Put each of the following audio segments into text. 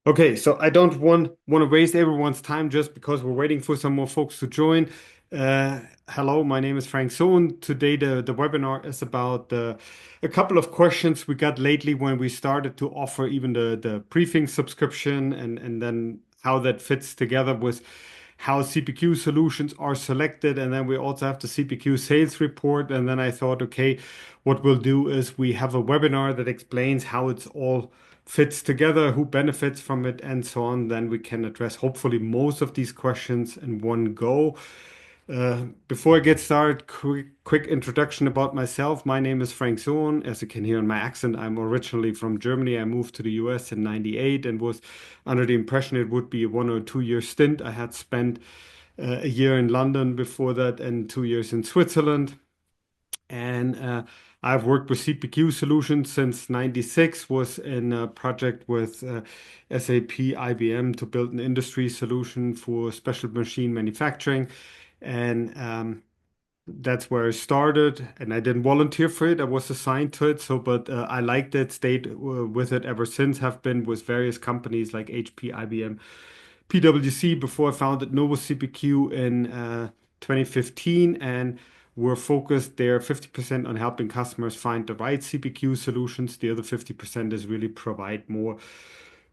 Okay, so I don't want to waste everyone's time just because we're waiting for some more folks to join. Hello, my name is Frank Sohn. Today, the webinar is about a couple of questions we got lately when we started to offer even the briefing subscription and then how that fits together with how CPQ solutions are selected. And then we also have the CPQ sales report. And then I thought, okay, what we'll do is we have a webinar that explains how it's all fits together, who benefits from it, and so on. Then we can address hopefully most of these questions in one go. Before I get started, quick introduction about myself. My name is Frank Sohn. As you can hear in my accent, I'm originally from Germany. I moved to the US in 98 and was under the impression it would be a 1 or 2 year stint. I had spent a year in London before that and 2 years in Switzerland. And I've worked with CPQ solutions since 96, was in a project with SAP IBM to build an industry solution for special machine manufacturing. And that's where I started. And I didn't volunteer for it. I was assigned to it. So, but I liked it, stayed with it ever since, have been with various companies like HP, IBM, PwC before I founded Novus CPQ in 2015, and we're focused there 50% on helping customers find the right CPQ solutions. The other 50% is really provide more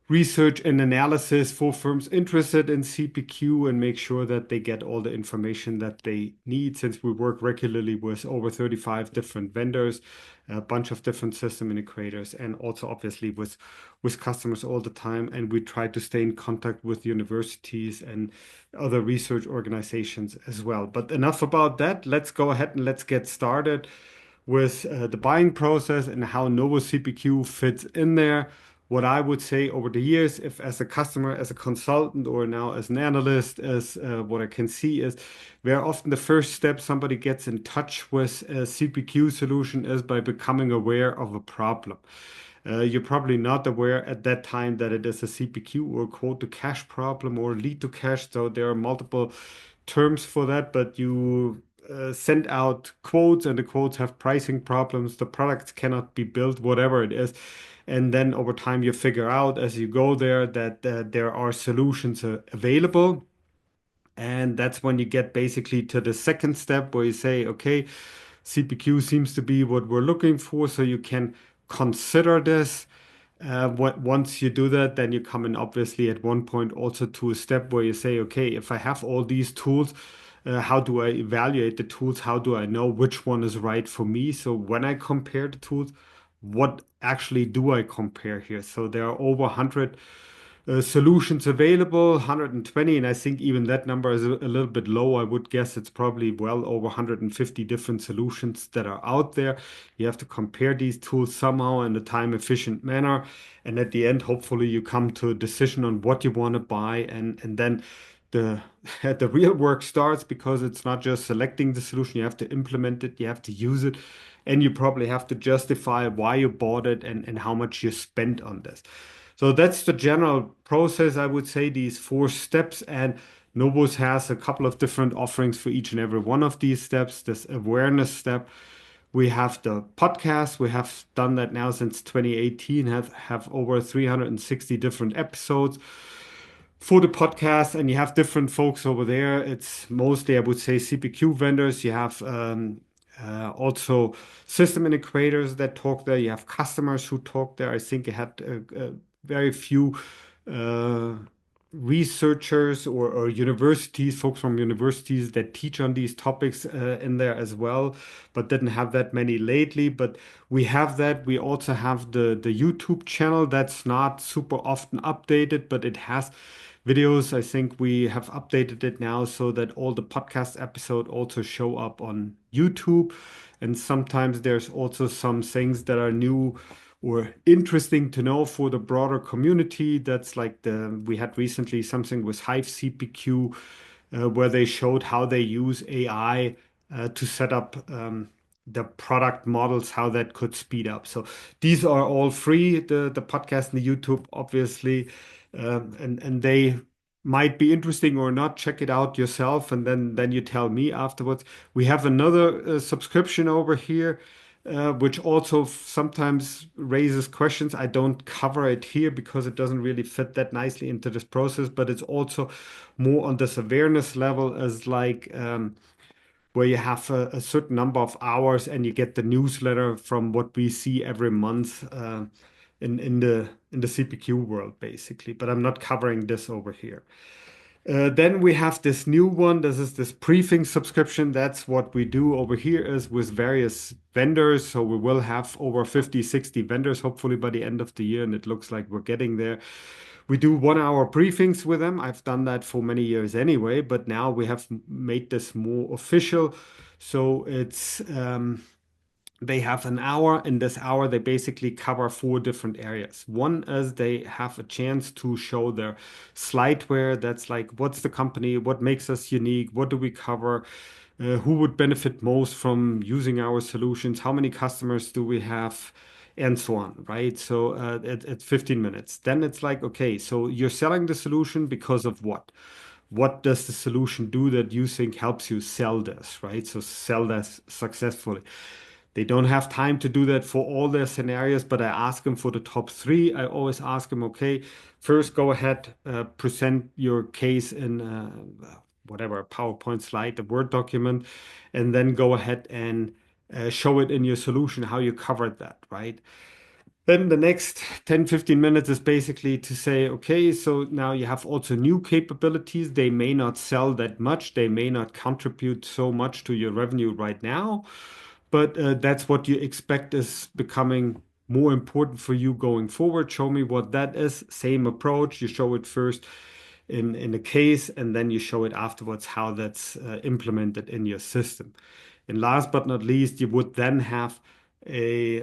research and analysis for firms interested in CPQ and make sure that they get all the information that they need since we work regularly with over 35 different vendors, a bunch of different system integrators, and also obviously with customers all the time. And we try to stay in contact with universities and other research organizations as well. But enough about that. Let's go ahead and let's get started with the buying process and how Novus CPQ fits in there. What I would say over the years, if as a customer, as a consultant, or now as an analyst, as what I can see is very often the first step somebody gets in touch with a CPQ solution is by becoming aware of a problem. You're probably not aware at that time that it is a CPQ or quote to cash problem or lead to cash. So there are multiple terms for that, but you send out quotes and the quotes have pricing problems. The products cannot be built, whatever it is. And then over time, you figure out as you go there that there are solutions available. And that's when you get basically to the second step where you say, okay, CPQ seems to be what we're looking for. So you can consider this. Once you do that, then you come in obviously at one point also to a step where you say, okay, if I have all these tools, how do I evaluate the tools? How do I know which one is right for me? So when I compare the tools, what actually do I compare here? So there are over 100 solutions available, 120, and I think even that number is a little bit low. I would guess it's probably well over 150 different solutions that are out there. You have to compare these tools somehow in a time-efficient manner, and at the end, hopefully, you come to a decision on what you want to buy, and then the the real work starts because it's not just selecting the solution. You have to implement it, you have to use it, and you probably have to justify why you bought it and how much you spent on this. So that's the general process, I would say, these four steps. And Novus has a couple of different offerings for each and every one of these steps. This awareness step, we have the podcast. We have done that now since 2018, have over 360 different episodes for the podcast, and you have different folks over there. It's mostly, I would say, CPQ vendors. You have also system integrators that talk there. You have customers who talk there. I think you had very few uh, researchers or universities, folks from universities that teach on these topics in there as well, but didn't have that many lately. But we have that. We also have the YouTube channel that's not super often updated, but it has videos. I think we have updated it now so that all the podcast episodes also show up on YouTube. And sometimes there's also some things that are new or interesting to know for the broader community. That's like we had recently something with Hive CPQ, where they showed how they use AI to set up the product models, how that could speed up. So these are all free, the podcast and the YouTube, obviously, and they might be interesting or not. Check it out yourself, and then you tell me afterwards. We have another subscription over here which also sometimes raises questions. I don't cover it here because it doesn't really fit that nicely into this process, but it's also more on this awareness level as like where you have a certain number of hours and you get the newsletter from what we see every month in the CPQ world, basically. But I'm not covering this over here. Then we have this new one. This is this briefing subscription. That's what we do over here is with various vendors. So we will have over 50, 60 vendors, hopefully by the end of the year. And it looks like we're getting there. We do 1 hour briefings with them. I've done that for many years anyway, but now we have made this more official. So they have an hour. In this hour, they basically cover 4 different areas. One is they have a chance to show their slideware. That's like, what's the company? What makes us unique? What do we cover? Who would benefit most from using our solutions? How many customers do we have? And so on, right? So at 15 minutes. Then it's like, okay, so you're selling the solution because of what? What does the solution do that you think helps you sell this, right? So sell this successfully. They don't have time to do that for all their scenarios, but I ask them for the top 3. I always ask them, okay, first go ahead, present your case in whatever, a PowerPoint slide, a Word document, and then go ahead and show it in your solution how you covered that, right? Then the next 10, 15 minutes is basically to say, okay, so now you have also new capabilities. They may not sell that much. They may not contribute so much to your revenue right now, but that's what you expect is becoming more important for you going forward. Show me what that is. Same approach. You show it first in a case, and then you show it afterwards how that's implemented in your system. And last but not least, you would then have a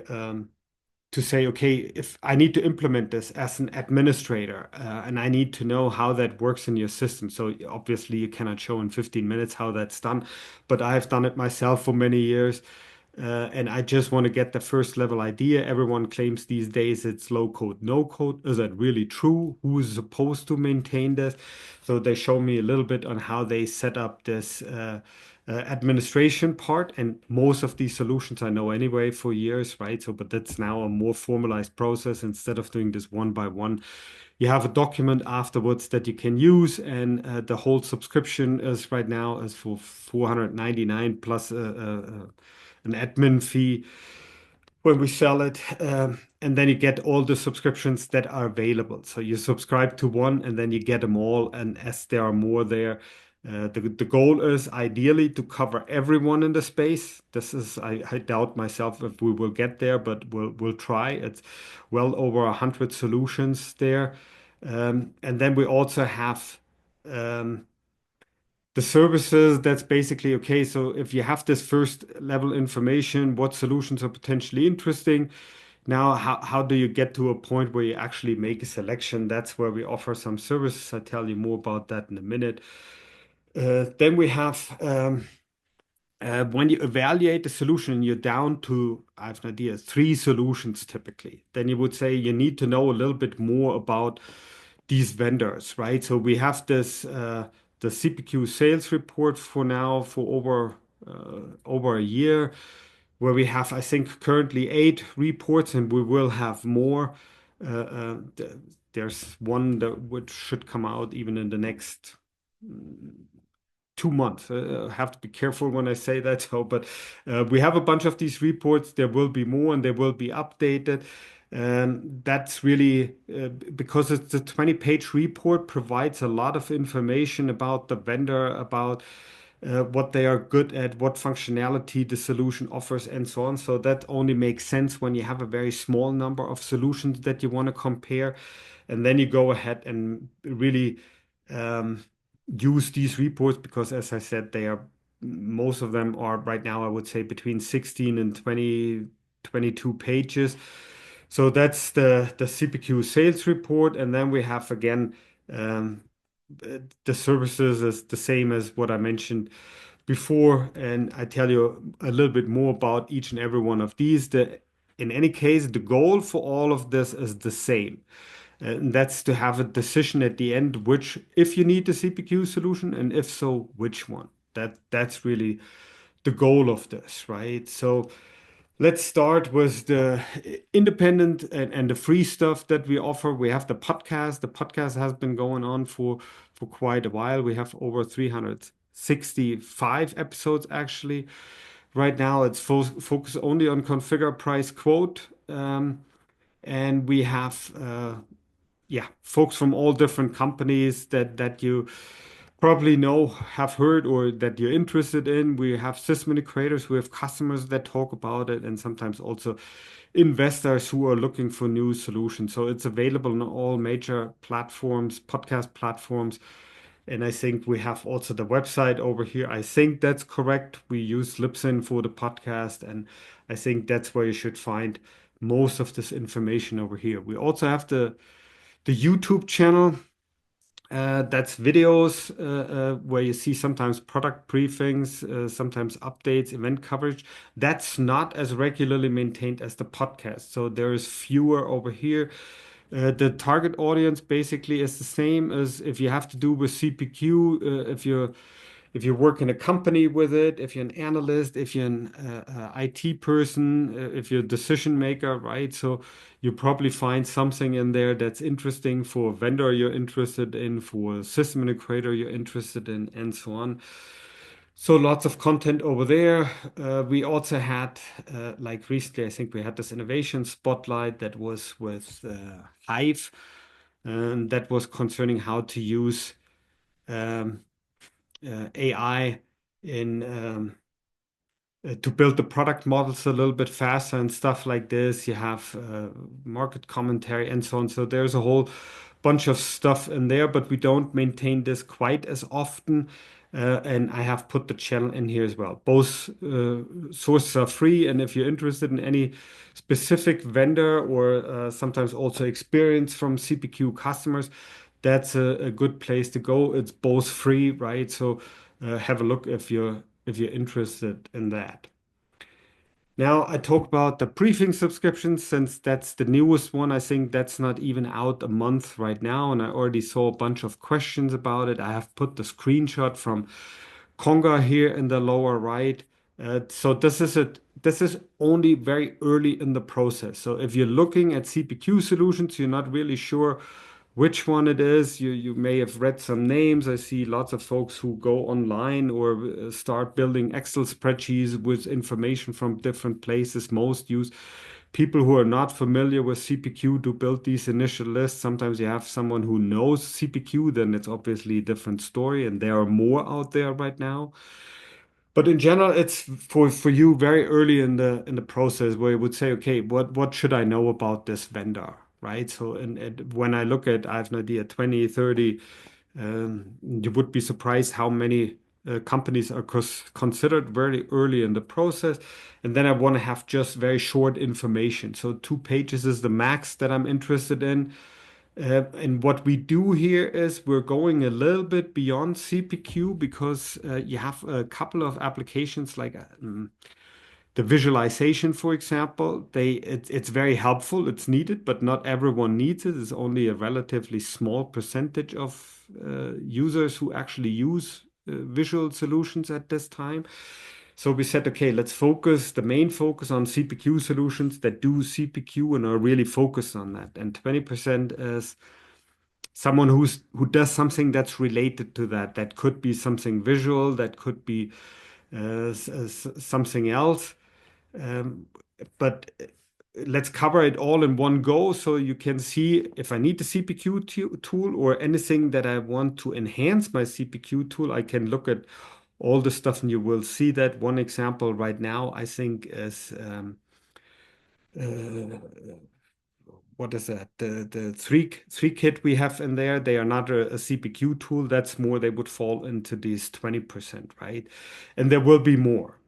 to say, okay, if I need to implement this as an administrator, and I need to know how that works in your system. So obviously you cannot show in 15 minutes how that's done, but I've done it myself for many years. And I just want to get the first level idea. Everyone claims these days it's low code, no code. Is that really true? Who is supposed to maintain this? So they show me a little bit on how they set up this administration part. And most of these solutions I know anyway for years, right? So, but that's now a more formalized process instead of doing this one by one. You have a document afterwards that you can use, and the whole subscription is right now is for 499 plus an admin fee when we sell it. And then you get all the subscriptions that are available. So you subscribe to one and then you get them all. And as there are more there, the goal is ideally to cover everyone in the space. This is, I doubt myself if we will get there, but we'll try. It's well over 100 solutions there. And then we also have the services. That's basically okay. So if you have this first level information, what solutions are potentially interesting? Now, how do you get to a point where you actually make a selection? That's where we offer some services. I'll tell you more about that in a minute. Then we have when you evaluate the solution, you're down to, I have an idea, 3 solutions typically. Then you would say you need to know a little bit more about these vendors, right? So we have this the CPQ sales report for now for over a year, where we have, I think, currently 8 reports, and we will have more. There's one that which should come out even in the next 2 months. I have to be careful when I say that. So, but we have a bunch of these reports. There will be more, and they will be updated. That's really because it's a 20-page report, provides a lot of information about the vendor, about what they are good at, what functionality the solution offers, and so on. So that only makes sense when you have a very small number of solutions that you want to compare. And then you go ahead and really um, use these reports because, as I said, they are most of them are right now, I would say, between 16 and 20, 22 pages. So that's the CPQ sales report. And then we have again um, the services is the same as what I mentioned before, and I tell you a little bit more about each and every one of these. In any case, the goal for all of this is the same, and that's to have a decision at the end, which, if you need the CPQ solution, and if so, which one. That's really the goal of this, right? So Let's start with the independent and the free stuff that we offer. We have the podcast. The podcast has been going on for quite a while. We have over 365 episodes actually. Right now, it's focused only on configure, price, quote. And we have yeah, folks from all different companies that you probably know, have heard, or that you're interested in. We have system integrators, we have customers that talk about it, and sometimes also investors who are looking for new solutions. So it's available on all major platforms, podcast platforms. And I think we have also the website over here. I think that's correct. We use Libsyn for the podcast, and I think that's where you should find most of this information over here. We also have the YouTube channel. That's videos where you see sometimes product briefings, sometimes updates, event coverage. That's not as regularly maintained as the podcast. So there is fewer over here. The target audience basically is the same as if you have to do with CPQ, if you work in a company with it, if you're an analyst, if you're an IT person, if you're a decision maker, right? So you probably find something in there that's interesting for a vendor you're interested in, for a system integrator you're interested in, and so on. So lots of content over there. We also had, like recently, I think we had this innovation spotlight that was with Hive, and that was concerning how to use um, AI in to build the product models a little bit faster and stuff like this. You have market commentary and so on. So there's a whole bunch of stuff in there, but we don't maintain this quite as often. And I have put the channel in here as well. Both sources are free, and if you're interested in any specific vendor or sometimes also experience from CPQ customers, that's a good place to go. It's both free, right? So have a look if you're interested in that. Now, I talk about the briefing subscription since that's the newest one. I think that's not even out a month right now, and I already saw a bunch of questions about it. I have put the screenshot from Conga here in the lower right. So this is only very early in the process. So if you're looking at CPQ solutions, you're not really sure which one it is. You may have read some names. I see lots of folks who go online or start building Excel spreadsheets with information from different places. Most use people who are not familiar with CPQ to build these initial lists. Sometimes you have someone who knows CPQ, then it's obviously a different story, and there are more out there right now. But in general, it's for you very early in the process where you would say, okay, what should I know about this vendor, right? So and when I look at, I have an idea, 20, 30, you would be surprised how many companies are considered very early in the process. And then I want to have just very short information. So 2 pages is the max that I'm interested in. And what we do here is we're going a little bit beyond CPQ because you have a couple of applications like the visualization, for example. It's very helpful, it's needed, but not everyone needs it. It's only a relatively small percentage of users who actually use visual solutions at this time. So we said, okay, let's focus the main focus on CPQ solutions that do CPQ and are really focused on that. And 20% is someone who does something that's related to that. That could be something visual, that could be something else. Um, but let's cover it all in one go so you can see if I need the CPQ tool or anything that I want to enhance my CPQ tool, I can look at all the stuff and you will see that. One example right now, I think, is uh, what is that? The three kit we have in there, they are not a CPQ tool. That's more, they would fall into these 20%, right? And there will be more.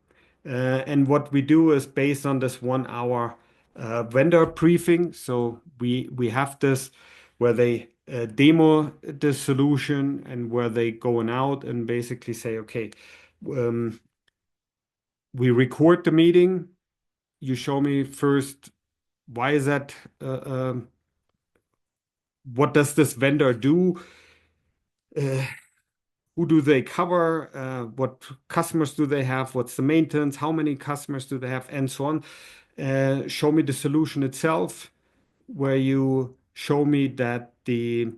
And what we do is based on this 1 hour vendor briefing. So we have this where they demo the solution and where they going out and basically say, okay, um, we record the meeting. You show me first why is that what does this vendor do? Uh, who do they cover? What customers do they have? What's the maintenance? How many customers do they have? And so on. show me the solution itself, where you show me that the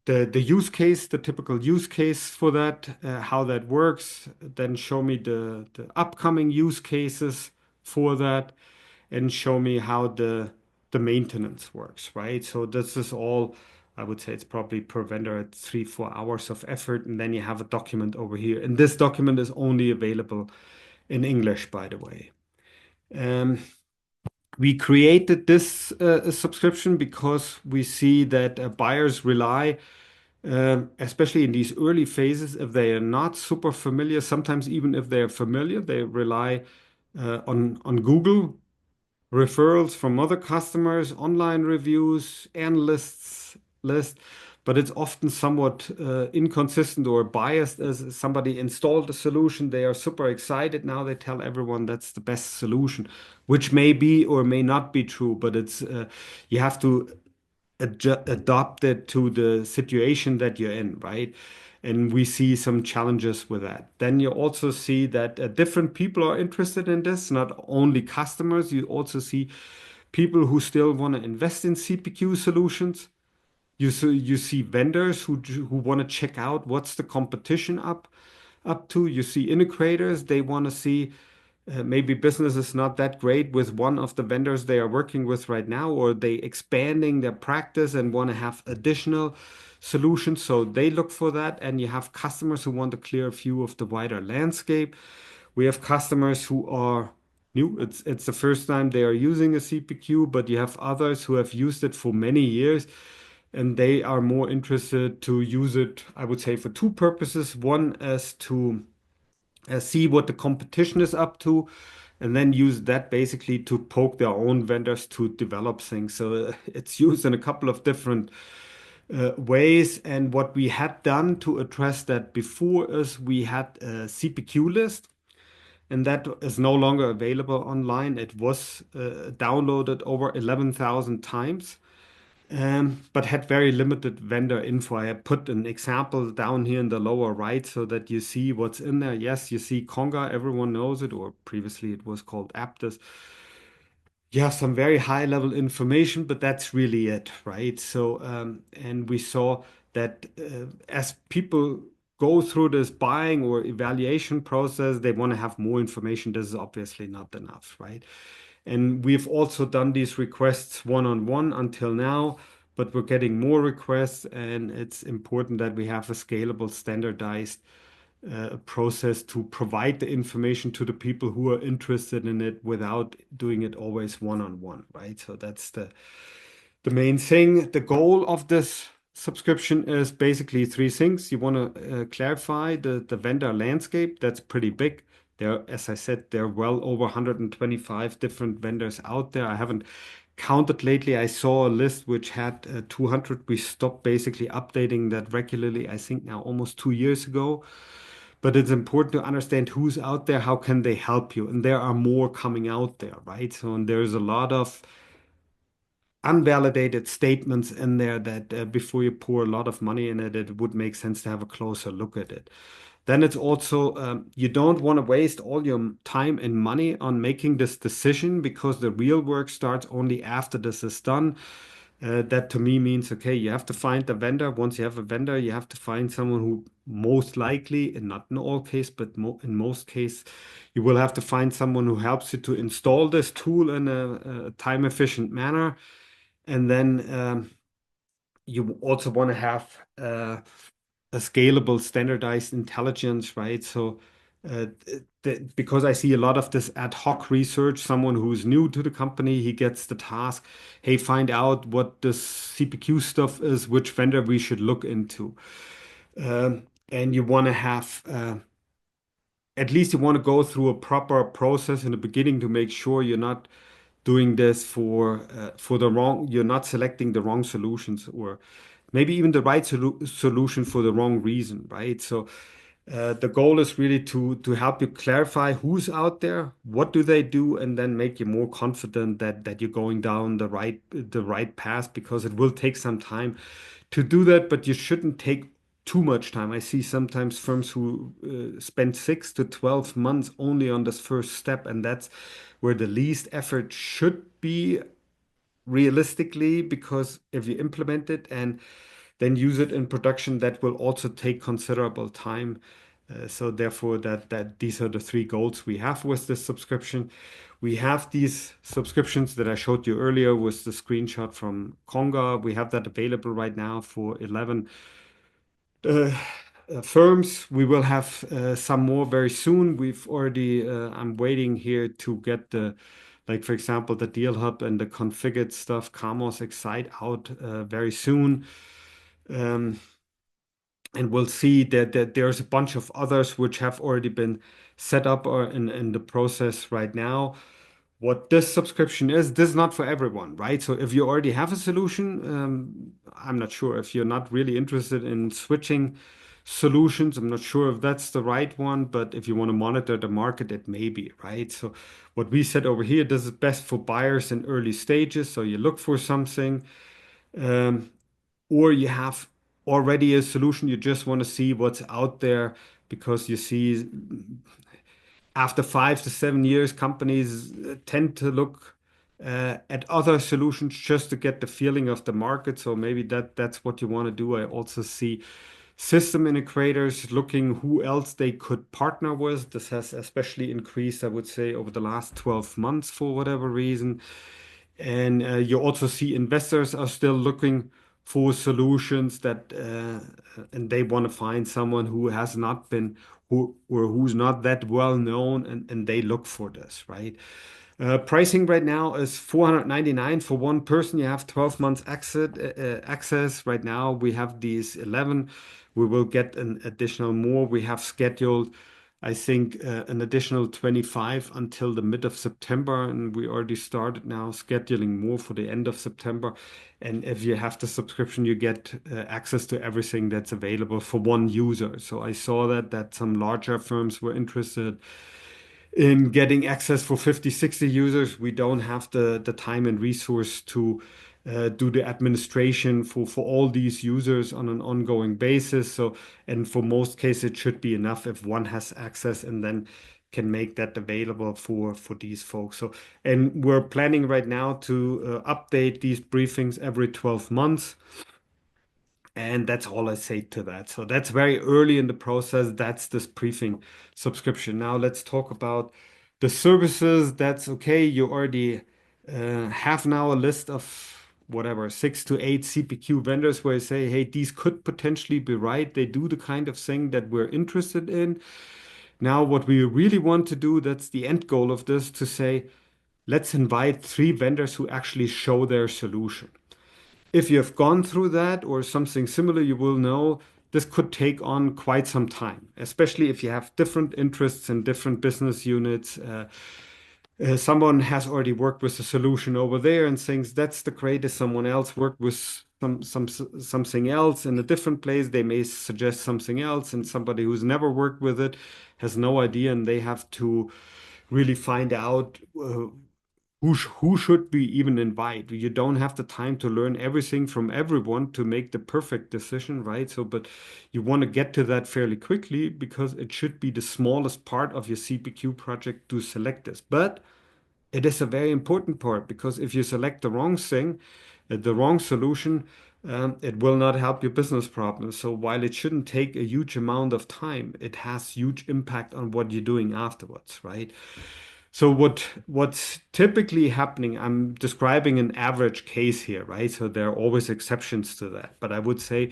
use case, the typical use case for that, how that works, then show me the upcoming use cases for that, and show me how the maintenance works, right? So this is all, I would say it's probably per vendor at 3, 4 hours of effort, and then you have a document over here. And this document is only available in English, by the way. Um, we created this subscription because we see that buyers rely, especially in these early phases, if they are not super familiar, sometimes even if they're familiar, they rely on Google referrals from other customers, online reviews, analysts list, but it's often somewhat inconsistent or biased as somebody installed a solution. They are super excited. Now they tell everyone that's the best solution, which may be or may not be true, but it's you have to adapt it to the situation that you're in, right? And we see some challenges with that. Then you also see that different people are interested in this, not only customers. You also see people who still want to invest in CPQ solutions. You see vendors who want to check out what's the competition up to. You see integrators, they want to see maybe business is not that great with one of the vendors they are working with right now, or they expanding their practice and want to have additional solutions. So they look for that. And you have customers who want a clear view of the wider landscape. We have customers who are new. It's the first time they are using a CPQ, but you have others who have used it for many years. And they are more interested to use it, I would say, for two purposes. One is to see what the competition is up to, and then use that basically to poke their own vendors to develop things. So it's used in a couple of different ways. And what we had done to address that before is we had a CPQ list, and that is no longer available online. It was downloaded over 11,000 times, but had very limited vendor info. I put an example down here in the lower right so that you see what's in there. Yes, you see Conga, everyone knows it, or previously it was called Aptus. You have some very high level information, but that's really it, right? So, and we saw that as people go through this buying or evaluation process, they want to have more information. This is obviously not enough, right? And we've also done these requests one-on-one until now, but we're getting more requests, and it's important that we have a scalable, standardized process to provide the information to the people who are interested in it without doing it always one-on-one, right? So that's the main thing. The goal of this subscription is basically three things. You want to clarify the vendor landscape. That's pretty big. There, as I said, there are well over 125 different vendors out there. I haven't counted lately. I saw a list which had 200. We stopped basically updating that regularly, I think now almost 2 years ago. But it's important to understand who's out there, how can they help you? And there are more coming out there, right? So, and there's a lot of unvalidated statements in there that before you pour a lot of money in it, it would make sense to have a closer look at it. Then it's also, you don't want to waste all your time and money on making this decision, because the real work starts only after this is done. That to me means, okay, you have to find the vendor. Once you have a vendor, you have to find someone who most likely, and not in all cases, but in most cases, you will have to find someone who helps you to install this tool in a time efficient manner. And then you also want to have a scalable, standardized intelligence, right? So, because I see a lot of this ad hoc research, someone who's new to the company, he gets the task, hey, find out what this CPQ stuff is, which vendor we should look into. And you want to have, at least you want to go through a proper process in the beginning to make sure you're not doing this for the wrong, you're not selecting the wrong solutions, or maybe even the right solution for the wrong reason, right? So the goal is really to help you clarify who's out there, what do they do, and then make you more confident that you're going down the right path, because it will take some time to do that, but you shouldn't take too much time. I see sometimes firms who spend 6 to 12 months only on this first step, and that's where the least effort should be realistically, because if you implement it and then use it in production, that will also take considerable time. So therefore, that these are the three goals we have with this subscription. We have these subscriptions that I showed you earlier with the screenshot from Conga. We have that available right now for 11 uh, firms. We will have some more very soon. We've already, I'm waiting here to get the, like for example, the Deal Hub and the configured stuff, Camos, Excite out very soon. Um, and we'll see that there's a bunch of others which have already been set up or in the process right now. What this subscription is, this is not for everyone, right? So if you already have a solution, I'm not sure if you're not really interested in switching solutions. I'm not sure if that's the right one, but if you want to monitor the market, it may be, right? So what we said over here, this is best for buyers in early stages. So you look for something, um, or you have already a solution, you just want to see what's out there because you see after 5 to 7 years, companies tend to look at other solutions just to get the feeling of the market. So maybe that's what you want to do. I also see system integrators looking who else they could partner with. This has especially increased, I would say, over the last 12 months for whatever reason. And you also see investors are still looking for solutions that, and they want to find someone who has not been, who or who's not that well known, and they look for this, right? Pricing right now is 499 for one person. You have 12 months access. Right now, we have these 11. We will get an additional more. We have scheduled, I think, an additional 25 until the mid of September, and we already started now scheduling more for the end of September. And if you have the subscription, you get access to everything that's available for one user. So I saw that some larger firms were interested in getting access for 50, 60 users. We don't have the time and resource to do the administration for all these users on an ongoing basis. So, and for most cases, it should be enough if one has access and then can make that available for these folks. So, and we're planning right now to update these briefings every 12 months. And that's all I say to that. So that's very early in the process. That's this briefing subscription. Now let's talk about the services. That's okay. You already have now a list of whatever 6 to 8 CPQ vendors where you say, hey, these could potentially be right. They do the kind of thing that we're interested in. Now, what we really want to do, that's the end goal of this, to say, let's invite 3 vendors who actually show their solution. If you have gone through that or something similar, you will know this could take on quite some time, especially if you have different interests and different business units. Someone has already worked with a solution over there and thinks that's the greatest. Someone else worked with something else in a different place. They may suggest something else, and somebody who's never worked with it has no idea, and they have to really find out who should we even invite? You don't have the time to learn everything from everyone to make the perfect decision, right? So, but you want to get to that fairly quickly because it should be the smallest part of your CPQ project to select this. But it is a very important part because if you select the wrong thing, the wrong solution, it will not help your business problem. So while it shouldn't take a huge amount of time, it has huge impact on what you're doing afterwards, right? So what's typically happening, I'm describing an average case here, right? So there are always exceptions to that. But I would say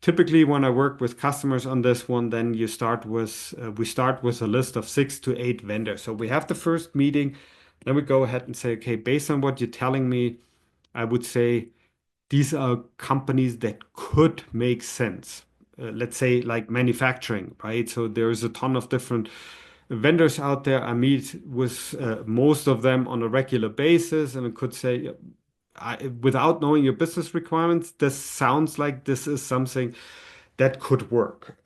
typically when I work with customers on this one, then we start with a list of 6 to 8 vendors. So we have the first meeting, then we go ahead and say, okay, based on what you're telling me, I would say these are companies that could make sense. Let's say like manufacturing, right? So there's a ton of different vendors out there. I meet with most of them on a regular basis, and I could say, without knowing your business requirements, this sounds like this is something that could work.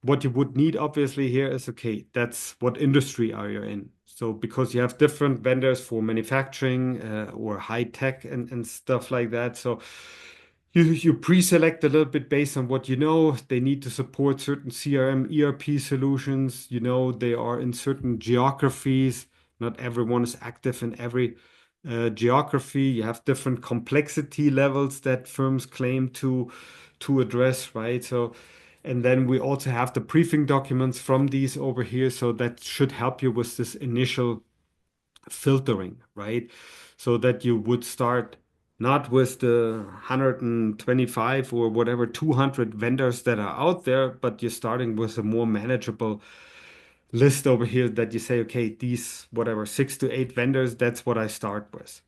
What you would need, obviously, here is okay, that's what industry are you in? So, because you have different vendors for manufacturing or high tech and stuff like that. So, you pre-select a little bit based on what you know. They need to support certain CRM, ERP solutions. You know, they are in certain geographies. Not everyone is active in every geography. You have different complexity levels that firms claim to address, right? So, and then we also have the briefing documents from these over here. So that should help you with this initial filtering, right? So that you would start not with the 125 or whatever 200 vendors that are out there, but you're starting with a more manageable list over here that you say, okay, these whatever 6 to 8 vendors, that's what I start with.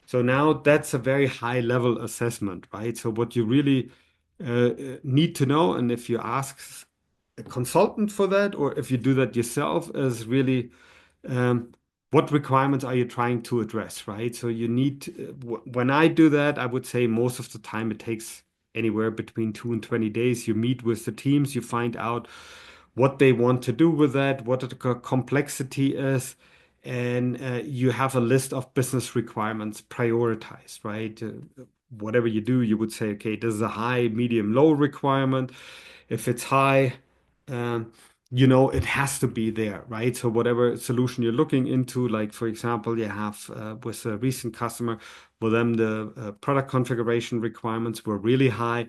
So now that's a very high level assessment, right? So what you really need to know, and if you ask a consultant for that, or if you do that yourself, is really um, what requirements are you trying to address, right? So you need, when I do that, I would say most of the time it takes anywhere between 2 and 20 days. You meet with the teams, you find out what they want to do with that, what the complexity is, and you have a list of business requirements prioritized, right? Whatever you do, you would say, okay, this is a high, medium, low requirement. If it's high, um, you know, it has to be there, right? So whatever solution you're looking into, like for example, you have with a recent customer, for them the product configuration requirements were really high,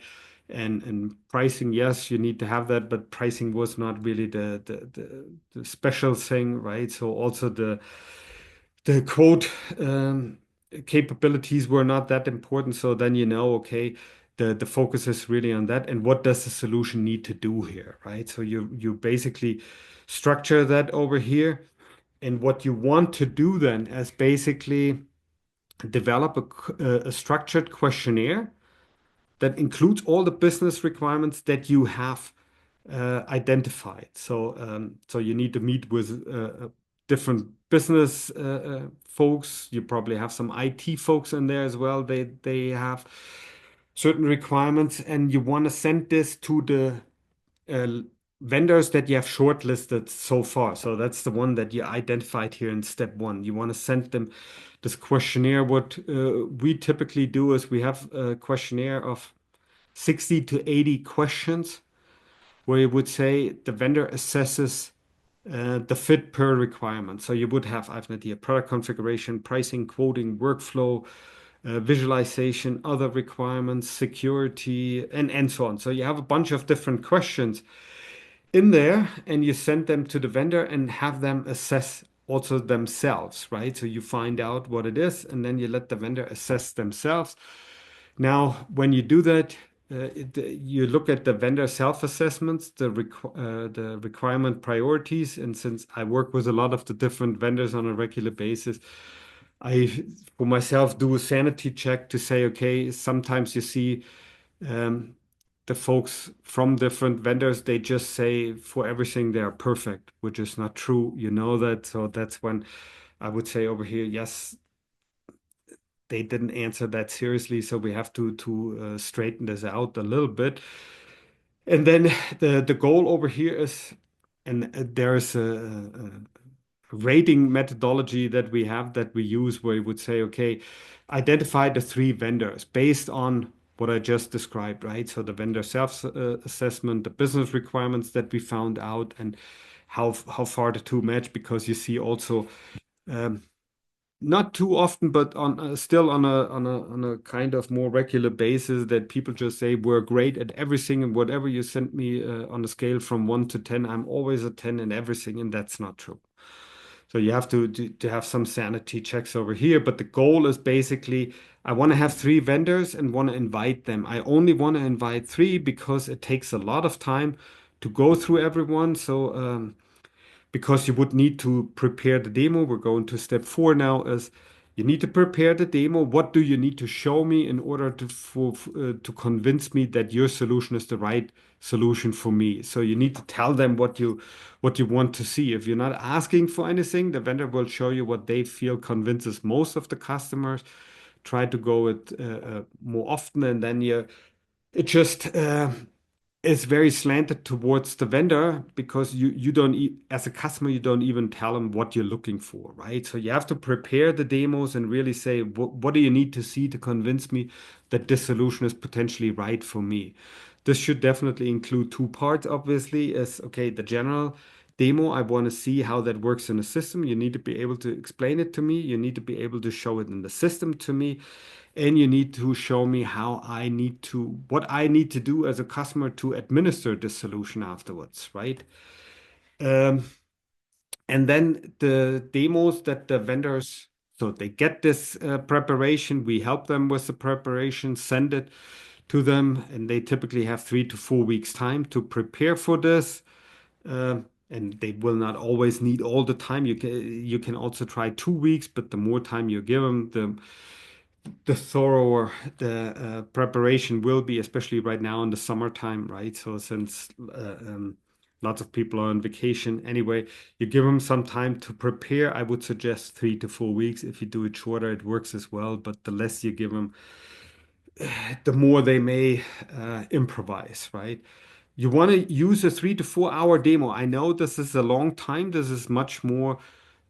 and pricing, yes, you need to have that, but pricing was not really the special thing, right? So also the quote capabilities were not that important. So then you know, okay, the focus is really on that, and what does the solution need to do here, right? So you basically structure that over here, and what you want to do then is basically develop a structured questionnaire that includes all the business requirements that you have identified. So you need to meet with different business folks. You probably have some IT folks in there as well. They have certain requirements, and you want to send this to the uh, vendors that you have shortlisted so far. So that's the one that you identified here in step one. You want to send them this questionnaire. What we typically do is we have a questionnaire of 60 to 80 questions where you would say the vendor assesses the fit per requirement. So you would have, I have an idea, product configuration, pricing, quoting, workflow, visualization, other requirements, security, and so on. So you have a bunch of different questions in there, and you send them to the vendor and have them assess also themselves, right? So you find out what it is, and then you let the vendor assess themselves. Now, when you do that, you look at the vendor self-assessments, the requirement priorities, and since I work with a lot of the different vendors on a regular basis, I, for myself, do a sanity check to say, okay, sometimes you see um, the folks from different vendors, they just say for everything they are perfect, which is not true. You know that. So that's when I would say over here, yes, they didn't answer that seriously. So we have to straighten this out a little bit. And then the goal over here is, and there's a rating methodology that we have that we use where you would say, okay, identify the 3 vendors based on what I just described, right? So the vendor self-assessment, the business requirements that we found out, and how far the two match, because you see also um, not too often, but on still on a kind of more regular basis that people just say we're great at everything, and whatever you send me on a scale from 1 to 10, I'm always a 10 in everything, and that's not true. So you have to have some sanity checks over here, but the goal is basically I want to have 3 vendors and want to invite them. I only want to invite 3 because it takes a lot of time to go through everyone. So because you would need to prepare the demo. We're going to step 4 now is you need to prepare the demo. What do you need to show me in order to convince me that your solution is the right solution for me? So you need to tell them what you want to see. If you're not asking for anything, the vendor will show you what they feel convinces most of the customers. Try to go it more often, and then you it just is very slanted towards the vendor because you don't as a customer you don't even tell them what you're looking for, right? So you have to prepare the demos and really say what do you need to see to convince me that this solution is potentially right for me. This should definitely include two parts, obviously, is okay, the general demo. I want to see how that works in the system. You need to be able to explain it to me. You need to be able to show it in the system to me. And you need to show me what I need to do as a customer to administer this solution afterwards, right? Um, and then the demos that the vendors, so they get this preparation, we help them with the preparation, send it to them, and they typically have 3 to 4 weeks time to prepare for this. Uh, and they will not always need all the time. You can also try 2 weeks, but the more time you give them, the thorougher the preparation will be, especially right now in the summertime, right? So since lots of people are on vacation anyway, you give them some time to prepare. I would suggest 3 to 4 weeks. If you do it shorter, it works as well. But the less you give them, the more they may improvise, right? You want to use a 3 to 4 hour demo. I know this is a long time. This is much more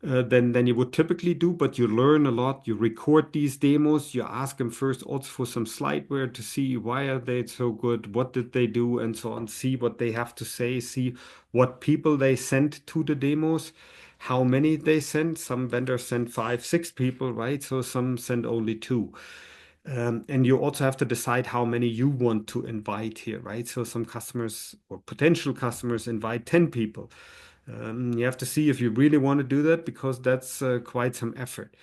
than you would typically do, but you learn a lot. You record these demos. You ask them first also for some slideware to see why are they so good, what did they do, and so on. See what they have to say. See what people they sent to the demos, how many they sent. Some vendors send 5, 6 people, right? So some send only two. And you also have to decide how many you want to invite here, right? So some customers or potential customers invite 10 people. You have to see if you really want to do that because that's quite some effort.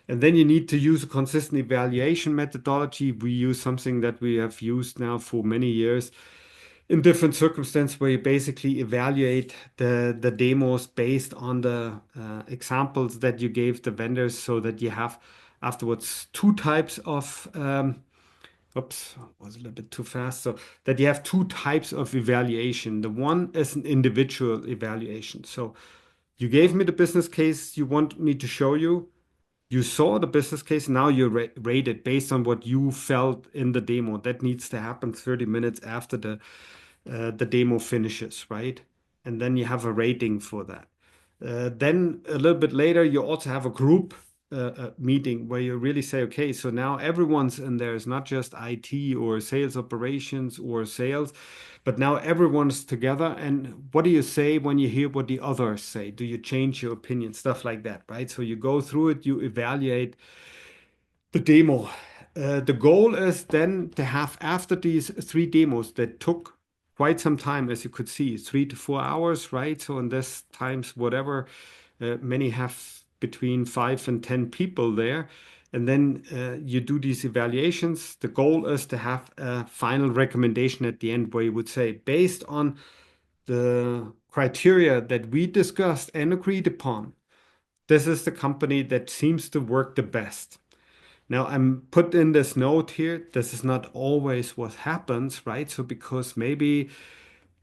And then you need to use a consistent evaluation methodology. We use something that we have used now for many years in different circumstances where you basically evaluate the demos based on the examples that you gave the vendors so that you have afterwards two types of oops, was a little bit too fast. So that you have two types of evaluation. The one is an individual evaluation. So you gave me the business case you want me to show you. You saw the business case. Now you rate it based on what you felt in the demo. That needs to happen 30 minutes after the demo finishes, right? And then you have a rating for that. Then a little bit later, you also have a group meeting where you really say, okay, so now everyone's in there. It's not just IT or sales operations or sales, but now everyone's together. And what do you say when you hear what the others say? Do you change your opinion? Stuff like that, right? So you go through it, you evaluate the demo. The goal is then to have after these 3 demos that took quite some time, as you could see, 3 to 4 hours, right? So in this times whatever, many have between 5 and 10 people there. And then you do these evaluations. The goal is to have a final recommendation at the end where you would say, based on the criteria that we discussed and agreed upon, this is the company that seems to work the best. Now, I'm put in this note here. This is not always what happens, right? So, because maybe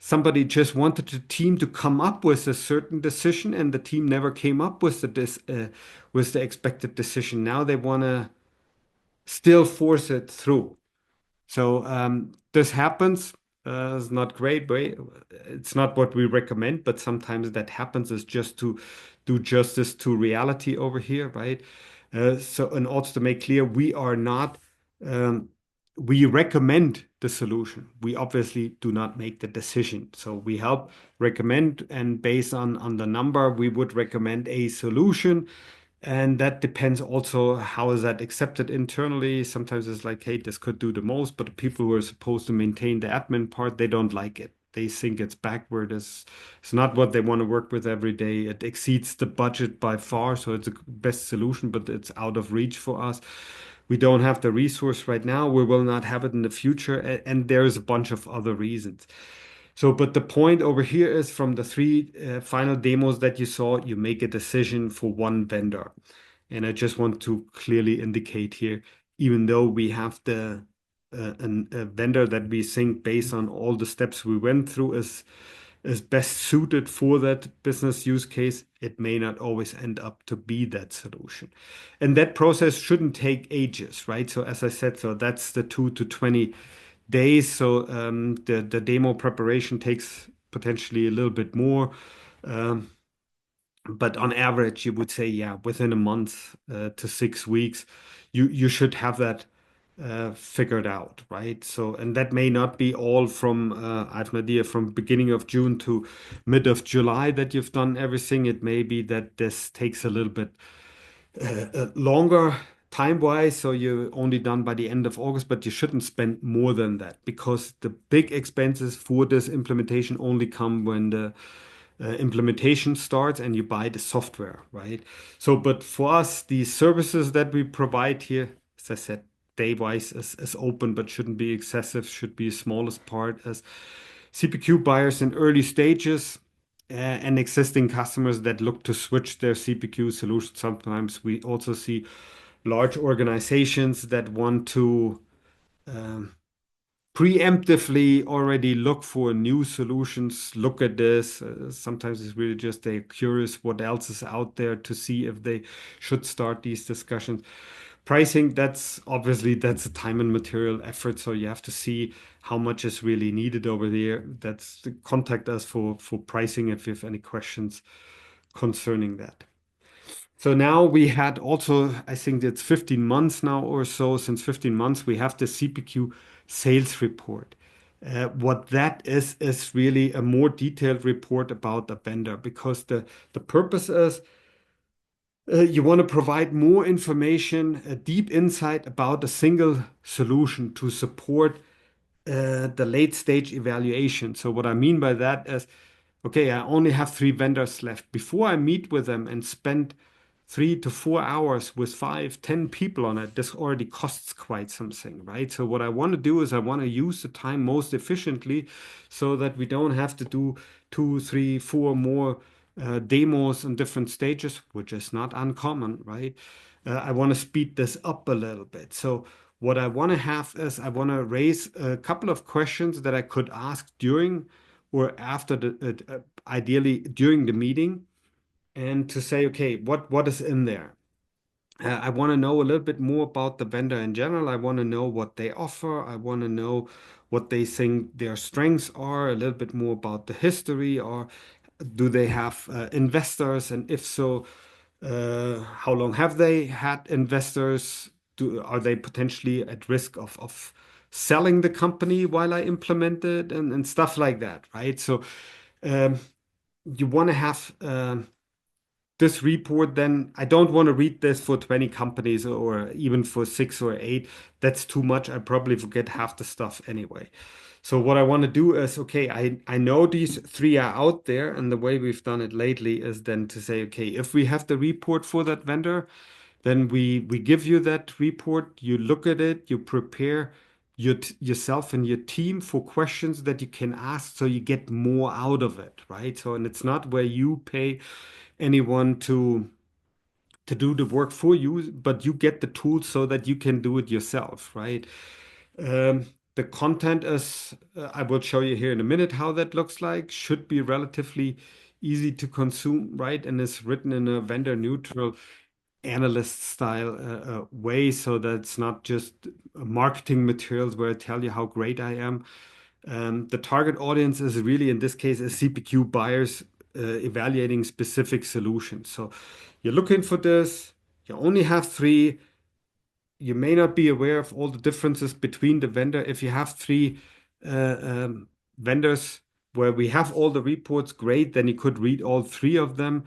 somebody just wanted the team to come up with a certain decision, and the team never came up with the expected decision. Now they want to still force it through. So this happens. It's not great, but it's not what we recommend. But sometimes that happens is just to do justice to reality over here, right? So, and also to make clear, we are not. Um, we recommend the solution. We obviously do not make the decision. So we help recommend, and based on the number, we would recommend a solution. And that depends also how is that accepted internally. Sometimes it's like, hey, this could do the most, but the people who are supposed to maintain the admin part, they don't like it. They think it's backward. It's not what they want to work with every day. It exceeds the budget by far, so it's a best solution, but it's out of reach for us. We don't have the resource right now. We will not have it in the future, and there's a bunch of other reasons. So, but the point over here is from the 3 final demos that you saw, you make a decision for one vendor. And I just want to clearly indicate here, even though we have a vendor that we think based on all the steps we went through is best suited for that business use case, it may not always end up to be that solution. And that process shouldn't take ages, right? So as I said, so that's the 2 to 20 days. So the demo preparation takes potentially a little bit more. Um, but on average, you would say, yeah, within a month to 6 weeks, you should have that figured out, right? So, and that may not be all from, I have an idea, from beginning of June to mid of July that you've done everything. It may be that this takes a little bit longer time-wise, so you're only done by the end of August, but you shouldn't spend more than that because the big expenses for this implementation only come when the implementation starts and you buy the software, right? So, but for us, the services that we provide here, as I said, day-wise is open, but shouldn't be excessive, should be smallest part as CPQ buyers in early stages and existing customers that look to switch their CPQ solution. Sometimes we also see large organizations that want to um, preemptively already look for new solutions, look at this. Sometimes it's really just they're curious what else is out there to see if they should start these discussions. Pricing, that's obviously that's a time and material effort, so you have to see how much is really needed over there. That's contact us for pricing if you have any questions concerning that. So now we had also, I think it's 15 months now or so, since 15 months, we have the CPQ sales report. What that is really a more detailed report about the vendor because the purpose is you want to provide more information, a deep insight about a single solution to support the late stage evaluation. So what I mean by that is, okay, I only have three vendors left. Before I meet with them and spend 3 to 4 hours with 5, 10 people on it, this already costs quite something, right? So what I want to do is I want to use the time most efficiently so that we don't have to do 2, 3, 4 more demos in different stages, which is not uncommon, right? I want to speed this up a little bit. So what I want to have is I want to raise a couple of questions that I could ask during or after ideally during the meeting, and to say, okay, what is in there? I want to know a little bit more about the vendor in general. I want to know what they offer. I want to know what they think their strengths are, a little bit more about the history, or do they have investors? And if so, how long have they had investors? Are they potentially at risk of selling the company while I implement it and stuff like that, right? So um, you want to have this report, then I don't want to read this for 20 companies or even for 6 or 8. That's too much. I probably forget half the stuff anyway. So what I want to do is, okay, I know these three are out there, and the way we've done it lately is then to say, okay, if we have the report for that vendor, then we give you that report, you look at it, you prepare yourself and your team for questions that you can ask so you get more out of it, right? So, and it's not where you pay anyone to do the work for you, but you get the tools so that you can do it yourself, right? Um, the content is, I will show you here in a minute how that looks like, should be relatively easy to consume, right? And is written in a vendor neutral analyst style way so that it's not just marketing materials where I tell you how great I am. The target audience is really, in this case, is CPQ buyers evaluating specific solutions. So you're looking for this, you only have three. You may not be aware of all the differences between the vendor. If you have three vendors where we have all the reports, great, then you could read all three of them.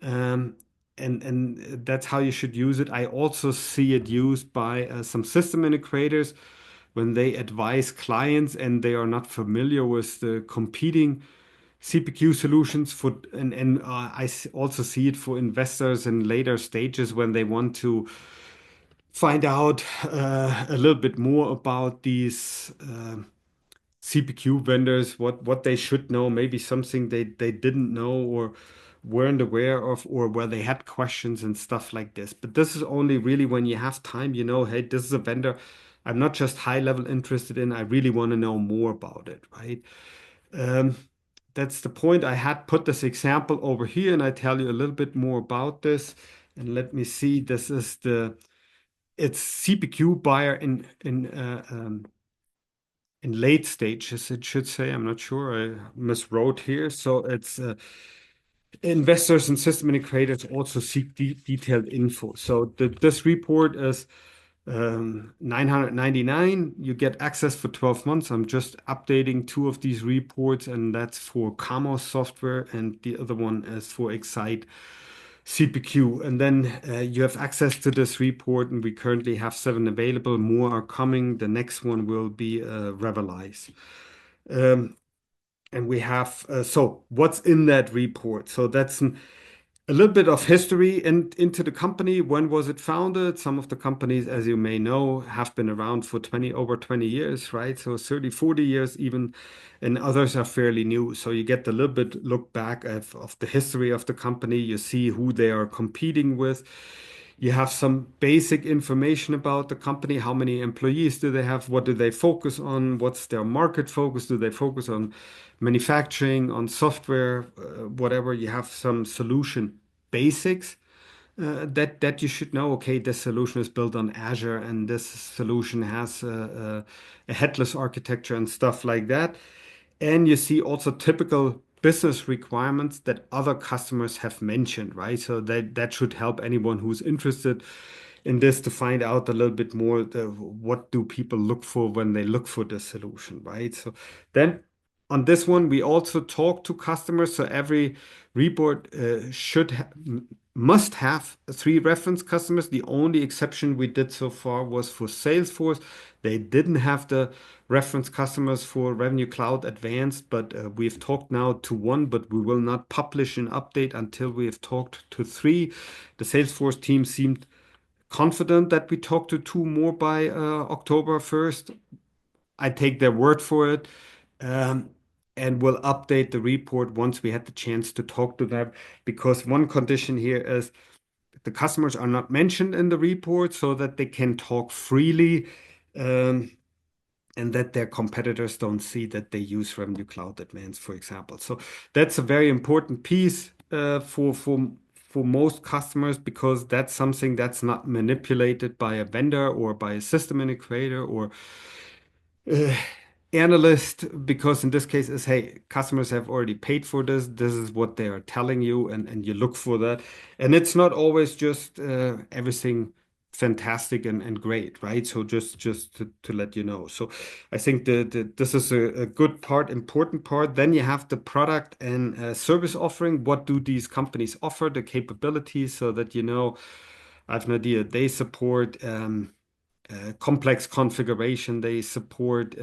Um, and that's how you should use it. I also see it used by some system integrators when they advise clients and they are not familiar with the competing CPQ solutions for, and also see it for investors in later stages when they want to find out a little bit more about these CPQ vendors, what they should know, maybe something they didn't know or weren't aware of, or where they had questions and stuff like this. But this is only really when you have time, you know, hey, this is a vendor I'm not just high level interested in, I really want to know more about it, right? Um, that's the point. I had put this example over here and I tell you a little bit more about this. And let me see, this is it's CPQ buyer in in late stages, it should say. I'm not sure. I miswrote here. So it's investors and system integrators also seek detailed info. So this report is 999. You get access for 12 months. I'm just updating two of these reports, and that's for Camos software, and the other one is for XaitCPQ. And then you have access to this report, and we currently have 7 available. More are coming. The next one will be Revelize. And we have, so what's in that report? So that's a little bit of history into the company. When was it founded? Some of the companies, as you may know, have been around for over 20 years, right? So 30, 40 years even, and others are fairly new. So you get a little bit look back of the history of the company. You see who they are competing with. You have some basic information about the company. How many employees do they have? What do they focus on? What's their market focus? Do they focus on manufacturing, on software, whatever? You have some solution basics that you should know. Okay, this solution is built on Azure, and this solution has a headless architecture and stuff like that. And you see also typical business requirements that other customers have mentioned, right? So that should help anyone who's interested in this to find out a little bit more what do people look for when they look for the solution, right? So then on this one, we also talk to customers. So every report must have 3 reference customers. The only exception we did so far was for Salesforce. They didn't have the reference customers for Revenue Cloud Advanced, but we've talked now to 1, but we will not publish an update until we have talked to 3. The Salesforce team seemed confident that we talk to 2 more by October 1st. I take their word for it. And we'll update the report once we had the chance to talk to them, because one condition here is the customers are not mentioned in the report so that they can talk freely, and that their competitors don't see that they use Revenue Cloud Advanced, for example. So that's a very important piece for most customers, because that's something that's not manipulated by a vendor or by a system integrator or uh, analyst, because in this case is, hey, customers have already paid for this. This is what they are telling you, and you look for that. And it's not always just everything fantastic and great, right? So just to let you know. So I think this is a good part, important part. Then you have the product and service offering. What do these companies offer, the capabilities, so that you know, I have an idea. They support complex configuration. They support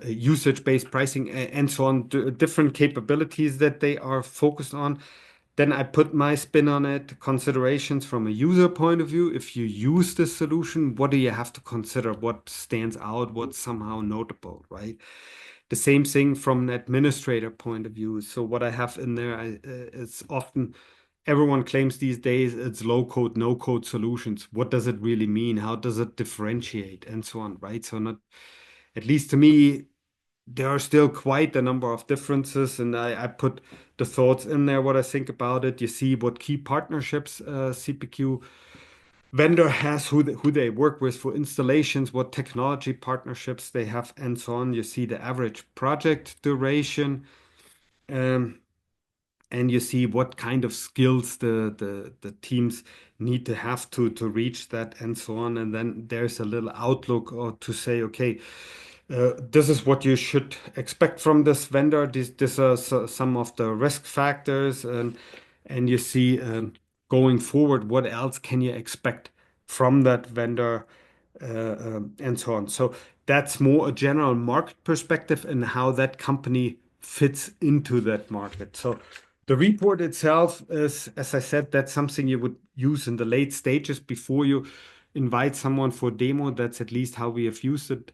usage-based pricing and so on, different capabilities that they are focused on. Then I put my spin on it, considerations from a user point of view. If you use this solution, what do you have to consider? What stands out? What's somehow notable, right? The same thing from an administrator point of view. So what I have in there, it's often everyone claims these days it's low code, no code solutions. What does it really mean? How does it differentiate and so on, right? So not, at least to me, there are still quite a number of differences, and I put the thoughts in there, what I think about it. You see what key partnerships CPQ vendor has, who they work with for installations, what technology partnerships they have, and so on. You see the average project duration, um, and you see what kind of skills the teams need to have to reach that, and so on. And then there's a little outlook or to say, okay, this is what you should expect from this vendor. These are some of the risk factors, and you see going forward, what else can you expect from that vendor, and so on. So that's more a general market perspective and how that company fits into that market. So the report itself is, as I said, that's something you would use in the late stages before you invite someone for demo. That's at least how we have used it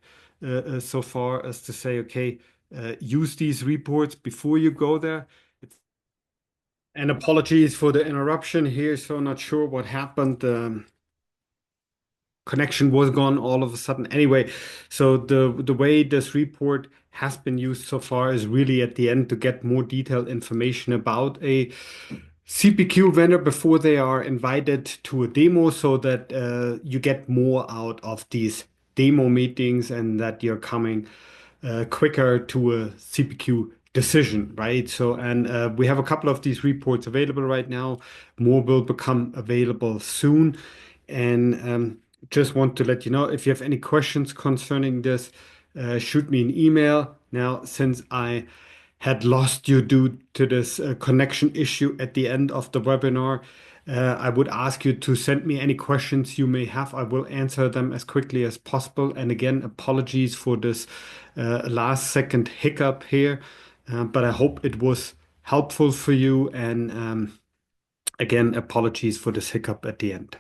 so far, as to say, okay, use these reports before you go there. And apologies for the interruption here. So not sure what happened. Connection was gone all of a sudden. Anyway, so the way this report has been used so far is really at the end to get more detailed information about a CPQ vendor before they are invited to a demo, so that you get more out of these demo meetings and that you're coming quicker to a CPQ decision, right? So, and we have a couple of these reports available right now. More will become available soon. And just want to let you know if you have any questions concerning this, shoot me an email. Now, since I had lost you due to this connection issue at the end of the webinar, I would ask you to send me any questions you may have. I will answer them as quickly as possible. And again, apologies for this last second hiccup here, but I hope it was helpful for you. And again, apologies for this hiccup at the end.